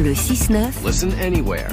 Le 6-9 Listen anywhere.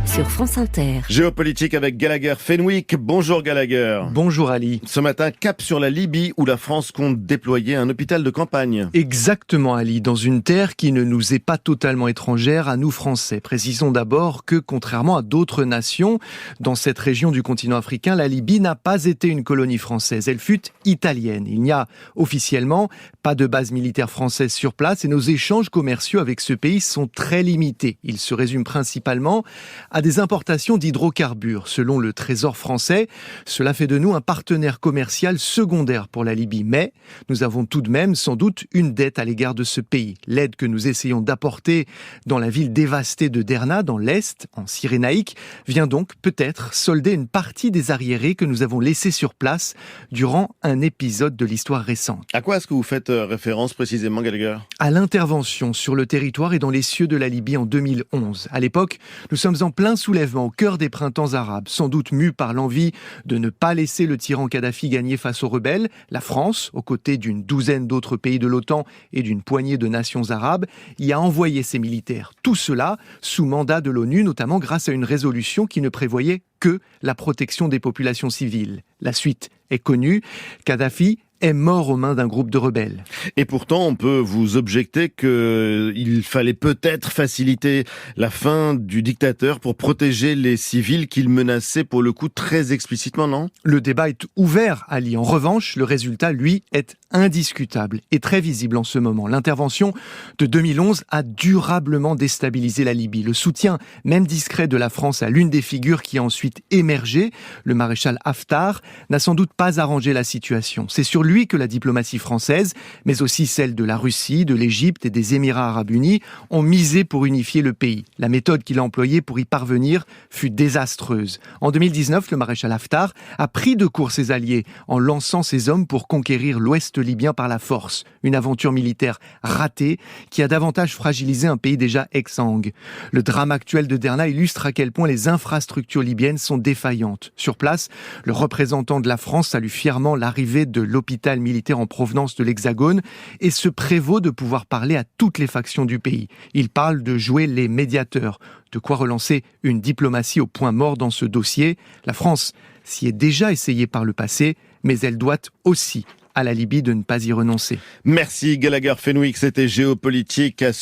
sur France Inter. Géopolitique avec Gallagher Fenwick. Bonjour Gallagher. Bonjour Ali. Ce matin, cap sur la Libye où la France compte déployer un hôpital de campagne. Exactement Ali, dans une terre qui ne nous est pas totalement étrangère à nous Français. Précisons d'abord que contrairement à d'autres nations, dans cette région du continent africain, la Libye n'a pas été une colonie française, elle fut italienne. Il n'y a officiellement pas de base militaire française sur place et nos échanges commerciaux avec ce pays sont très limités. Ils se résument principalement à des importations d'hydrocarbures. Selon le Trésor français, cela fait de nous un partenaire commercial secondaire pour la Libye. Mais nous avons tout de même sans doute une dette à l'égard de ce pays. L'aide que nous essayons d'apporter dans la ville dévastée de Derna, dans l'Est, en Cyrénaïque, vient donc peut-être solder une partie des arriérés que nous avons laissés sur place durant un épisode de l'histoire récente. À quoi est-ce que vous faites référence précisément, Gallagher ? À l'intervention sur le territoire et dans les cieux de la Libye en 2011. À l'époque, nous sommes en plein soulèvement au cœur des printemps arabes, sans doute mus par l'envie de ne pas laisser le tyran Kadhafi gagner face aux rebelles. La France, aux côtés d'une douzaine d'autres pays de l'OTAN et d'une poignée de nations arabes, y a envoyé ses militaires. Tout cela sous mandat de l'ONU, notamment grâce à une résolution qui ne prévoyait que la protection des populations civiles. La suite est connue. Kadhafi est mort aux mains d'un groupe de rebelles. Et pourtant, on peut vous objecter qu'il fallait peut-être faciliter la fin du dictateur pour protéger les civils qu'il menaçait pour le coup très explicitement, non ? Le débat est ouvert, Ali. En revanche, le résultat, lui, est indiscutable et très visible en ce moment. L'intervention de 2011 a durablement déstabilisé la Libye. Le soutien, même discret, de la France à l'une des figures qui a ensuite émergé, le maréchal Haftar, n'a sans doute pas arrangé la situation. C'est sur lui que la diplomatie française, mais aussi celle de la Russie, de l'Égypte et des Émirats arabes unis, ont misé pour unifier le pays. La méthode qu'il a employée pour y parvenir fut désastreuse. En 2019, le maréchal Haftar a pris de court ses alliés en lançant ses hommes pour conquérir l'ouest libyen par la force. Une aventure militaire ratée qui a davantage fragilisé un pays déjà exsangue. Le drame actuel de Derna illustre à quel point les infrastructures libyennes sont défaillantes. Sur place, le représentant de la France salue fièrement l'arrivée de l'hôpital militaire en provenance de l'Hexagone et se prévaut de pouvoir parler à toutes les factions du pays. Il parle de jouer les médiateurs, de quoi relancer une diplomatie au point mort dans ce dossier. La France s'y est déjà essayée par le passé, mais elle doit aussi à la Libye de ne pas y renoncer. Merci Gallagher Fenwick, c'était Géopolitique à